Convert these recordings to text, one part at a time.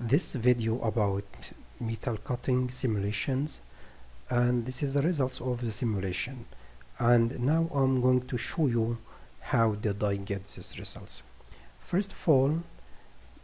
this video about metal cutting simulations, and this is the results of the simulation. And now I'm going to show you how did I get these results. First of all,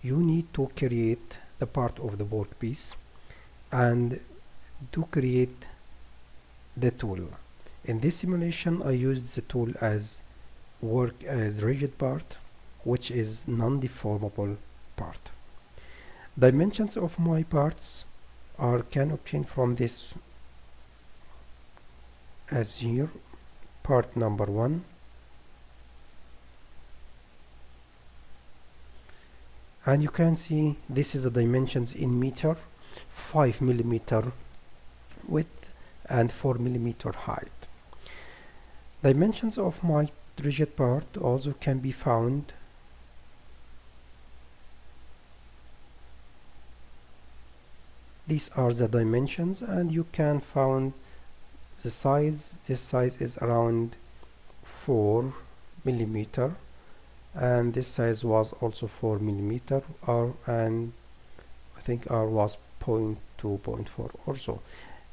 you need to create the part of the workpiece and to create the tool. In this simulation I used the tool as rigid part, which is non-deformable part. Dimensions of my parts can obtain from this as here, part number 1, and you can see this is the dimensions in meter, 5 millimeter width and 4 millimeter height. Dimensions of my rigid part also can be found these are the dimensions, and you can find the size. This size is around 4 millimeter, and this size was also 4 millimeter, and I think R was 0.2, 0.4 or so.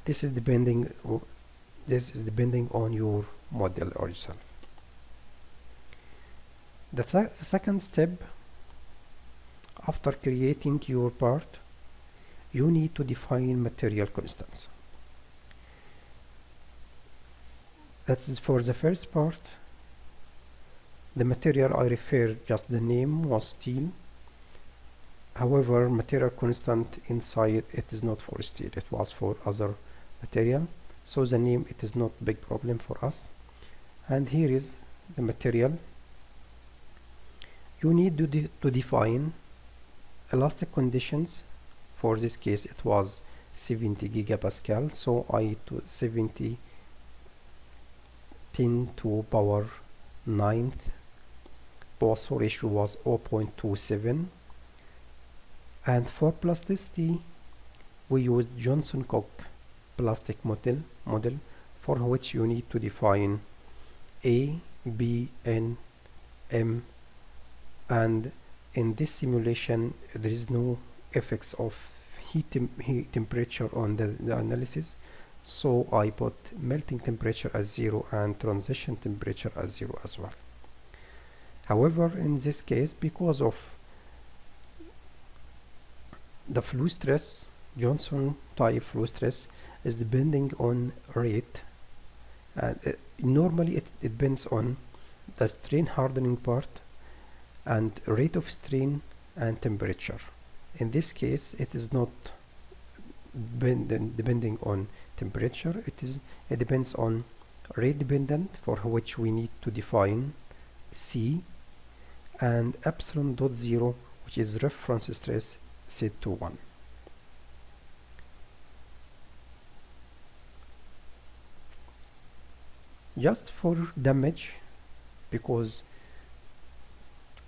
This is depending on your model or yourself. The second step, after creating your part, you need to define material constants. That is for the first part. The material I referred, just the name was steel. However, material constant inside it is not for steel, it was for other material. So the name, it is not big problem for us. And here is the material. You need to define elastic conditions. For this case it was 70 gigapascal, so I to 70 10 to power 9th. Poisson ratio was 0.27, and for plasticity we used Johnson-Cook plastic model for which you need to define A, B, N, M, and in this simulation there is no effects of heat temperature on the analysis, so I put melting temperature as 0 and transition temperature as 0 as well. However, in this case, because of the flow stress, Johnson type flow stress is depending on rate, and normally it depends on the strain hardening part and rate of strain and temperature. In this case it is not depending on temperature, it depends on rate dependent, for which we need to define C, and epsilon dot 0, which is reference stress, set to 1. Just for damage, because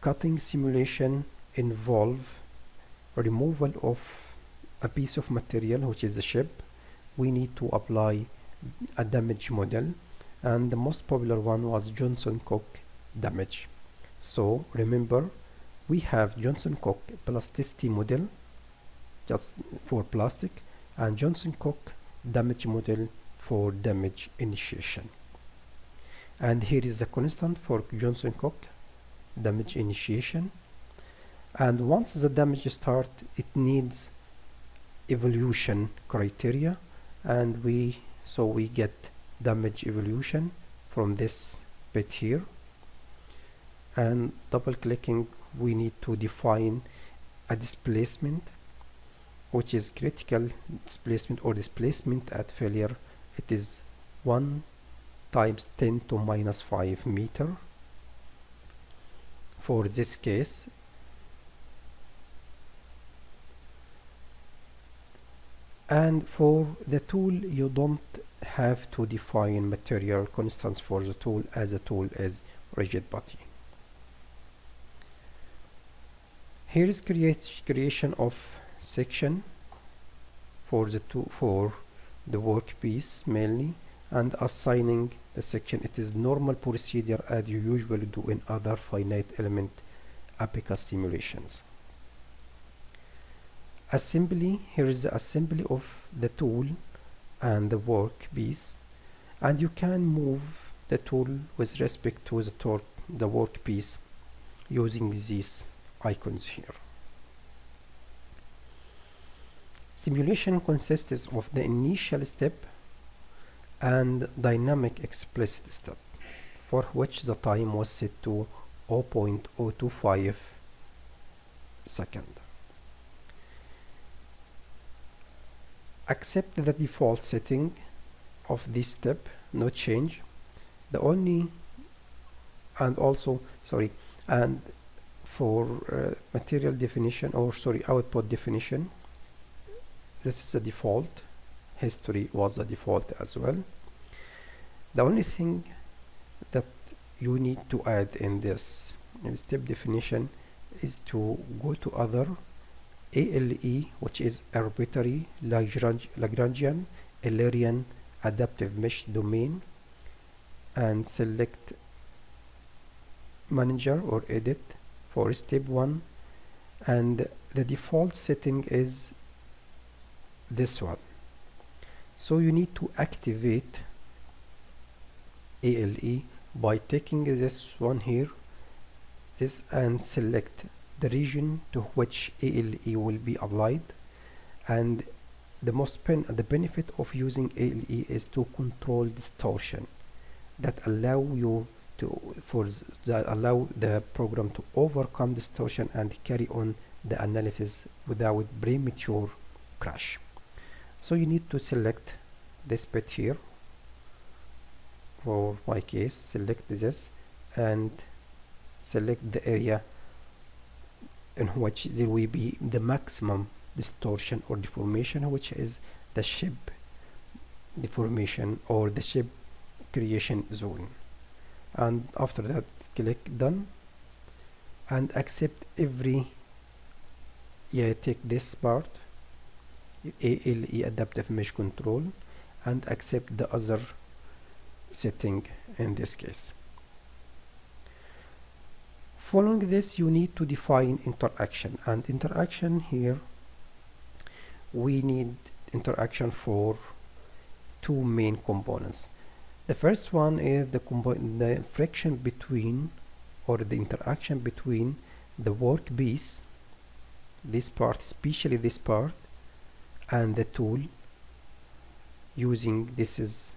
cutting simulation involve removal of a piece of material, which is the ship, we need to apply a damage model, and the most popular one was Johnson-Cook damage. So remember, we have Johnson-Cook plasticity model just for plastic, and Johnson-Cook damage model for damage initiation. And here is the constant for Johnson-Cook damage initiation. And once the damage starts, it needs evolution criteria, and we get damage evolution from this bit here. And double clicking, we need to define a displacement, which is critical displacement or displacement at failure. It is 1 times 10 to minus 5 meter for this case. And for the tool, you don't have to define material constants for the tool, as the tool is rigid body. Here is creation of section for the workpiece mainly, and assigning the section. It is normal procedure as you usually do in other finite element Abaqus simulations. Assembly, here is the assembly of the tool and the workpiece, and you can move the tool with respect to the workpiece using these icons here. Simulation consists of the initial step and dynamic explicit step, for which the time was set to 0.025 second. Accept the default setting of this step, no change. The only and for material definition, or output definition, this is the default. History was the default as well. The only thing that you need to add in this step definition is to go to other ALE, which is arbitrary Lagrangian Eulerian adaptive mesh domain, and select manager or edit for step 1, and the default setting is this one. So you need to activate ALE by taking this one here, and select the region to which ALE will be applied. And the benefit of using ALE is to control distortion, that allow the program to overcome distortion and carry on the analysis without premature crash. So you need to select this bit here. For my case, select this and select the area in which there will be the maximum distortion or deformation, which is the shape deformation or the shape creation zone. And after that, click done and accept take this part, ALE adaptive mesh control, and accept the other setting in this case. Following this, you need to define interaction, and interaction here we need interaction for two main components. The first one is the friction between, or the interaction between, the workpiece, this part, especially this part, and the tool, using this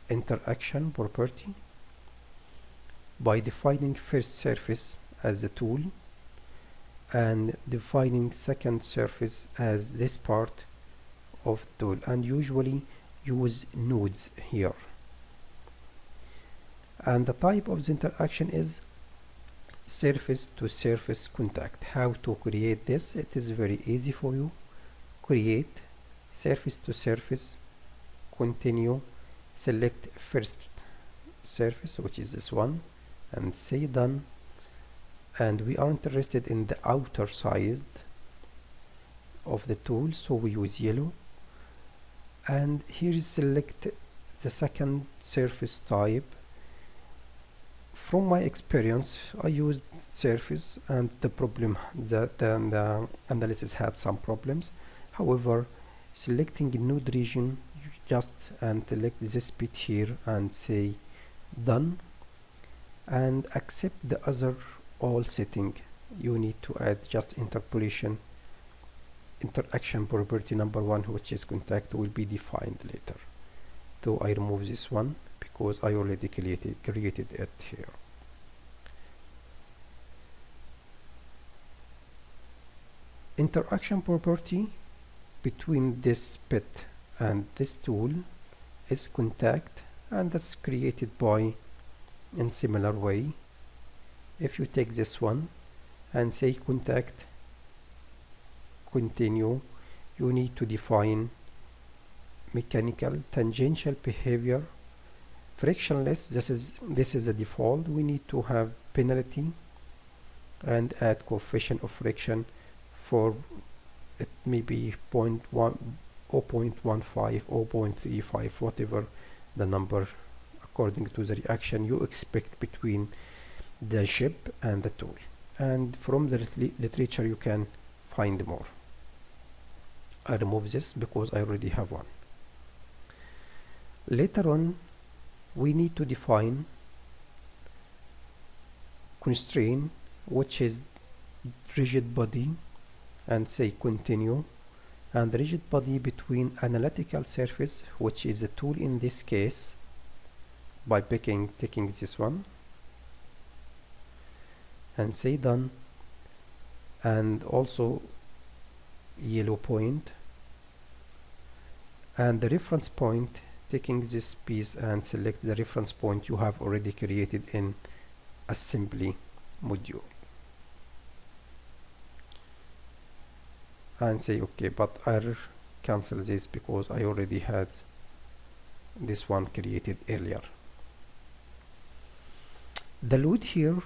interaction property by defining first surface as the tool and defining second surface as this part of tool, and usually use nodes here. And the type of the interaction is surface to surface contact. How to create this? It is very easy for you. Create surface to surface, continue, select first surface, which is this one, and say done. And we are interested in the outer side of the tool, so we use yellow. And here select the second surface type. From my experience, I used surface, and the analysis had some problems. However, selecting a node region, and select this bit here and say done, and accept the other all setting. You need to add just interpolation. Interaction property number 1, which is contact, will be defined later. So I remove this one because I already created it here. Interaction property between this bit and this tool is contact, and that's created by, in similar way, if you take this one and say contact, continue, you need to define mechanical tangential behavior, frictionless. This is a default. We need to have penalty and add coefficient of friction for it may be 0.1, 0.15, 0.35, whatever the number according to the reaction you expect between the ship and the tool. And from the literature you can find more. I remove this because I already have one. Later on, we need to define constraint, which is rigid body, and say continue, and rigid body between analytical surface, which is a tool in this case, by taking this one, and say done, and also yellow point, and the reference point, taking this piece and select the reference point you have already created in assembly module, and say okay, but I'll cancel this because I already had this one created earlier. The load here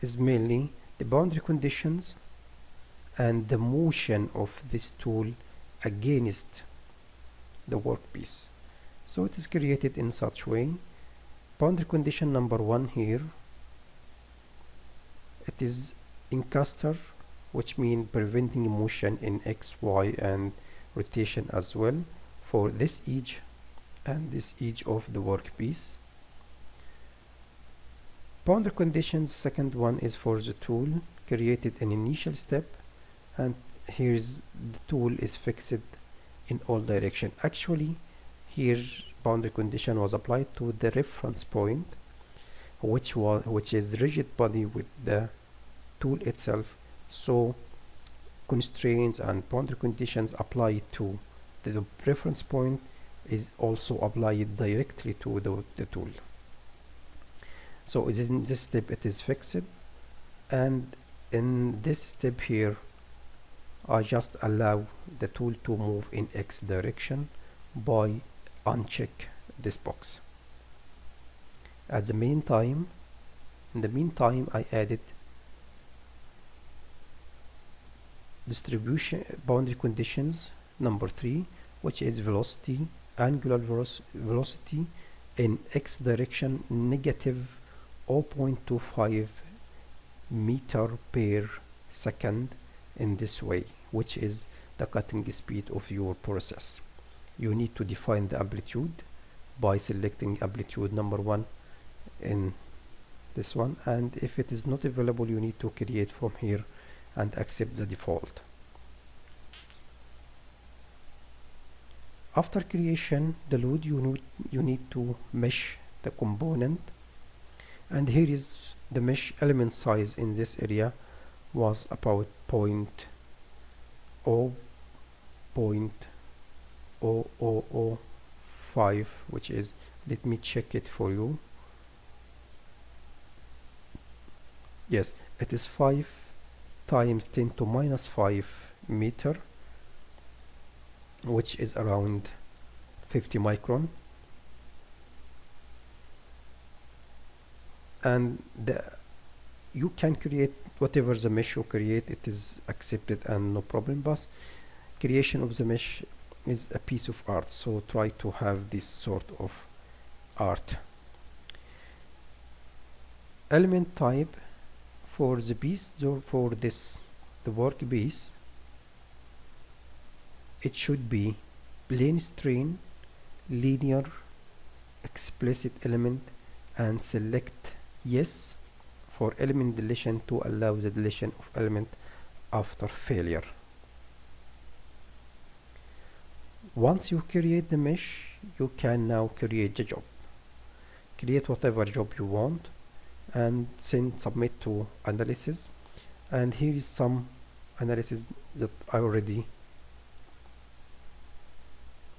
is mainly the boundary conditions and the motion of this tool against the workpiece. So it is created in such way. Boundary condition number 1 here, it is in caster, which means preventing motion in X, Y, and rotation as well for this edge and this edge of the workpiece. Boundary conditions second one is for the tool created an initial step, and here's the tool is fixed in all direction. Actually here boundary condition was applied to the reference point, which is rigid body with the tool itself. So constraints and boundary conditions applied to the reference point is also applied directly to the tool. So it is in this step it is fixed, and in this step here I just allow the tool to move in X direction by uncheck this box. In the meantime I added distribution boundary conditions number 3, which is velocity, angular velocity in X direction negative 0.25 meter per second in this way, which is the cutting speed of your process. You need to define the amplitude by selecting amplitude number 1 in this one, and if it is not available you need to create from here and accept the default. After creation the load, you need to mesh the component, and here is the mesh element size in this area was about 0.0005, which is, let me check it for you. Yes, it is 5 times 10 to minus 5 meter, which is around 50 micron, and you can create whatever the mesh you create, it is accepted and no problem, but creation of the mesh is a piece of art, so try to have this sort of art. Element type for the piece, or for this the workpiece, it should be plane strain, linear, explicit element, and select yes for element deletion to allow the deletion of element after failure. Once you create the mesh, you can now create the job. Create whatever job you want and submit to analysis, and here is some analysis that I already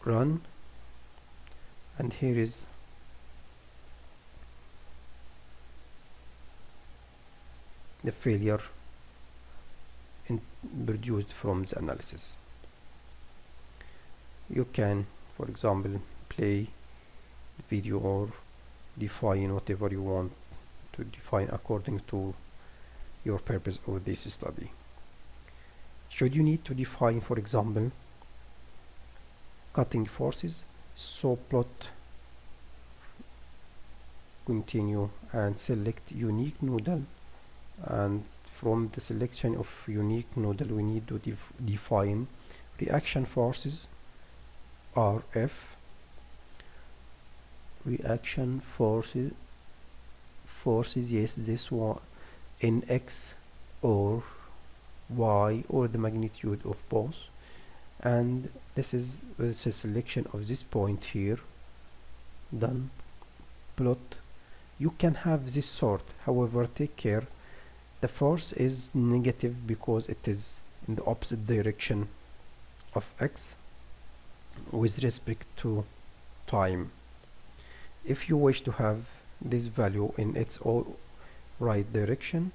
run, and here is the failure produced from the analysis. You can, for example, play video or define whatever you want to define according to your purpose of this study. Should you need to define, for example, cutting forces, so plot, continue, and select unique noodle, and from the selection of unique noodle we need to define reaction forces RF, reaction forces, yes, this one in X or Y or the magnitude of both, and this is a selection of this point here. Done. Plot. You can have this sort, however take care, the force is negative because it is in the opposite direction of X with respect to time. If you wish to have this value in its all right direction,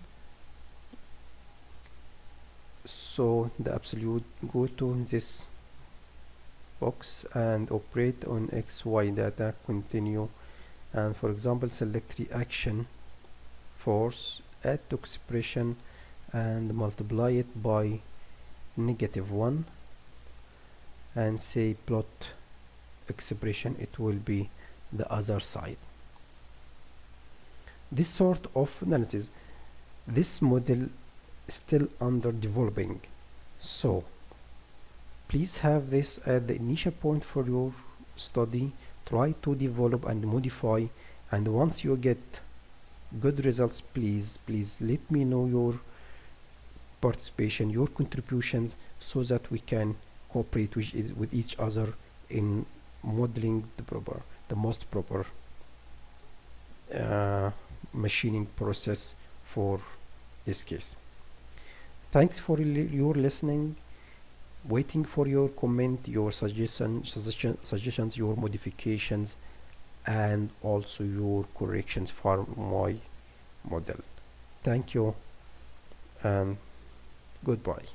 so the absolute, go to this box and operate on XY data, continue, and for example select reaction force, add to expression and multiply it by -1 and say plot expression, it will be the other side. This sort of analysis, this model still under developing, so please have this at the initial point for your study. Try to develop and modify, and once you get good results, please let me know your participation, your contributions, so that we can cooperate with each other in modeling the most proper machining process for this case. Thanks for your listening. Waiting for your comment, your suggestions, your modifications, and also your corrections for my model. Thank you and goodbye.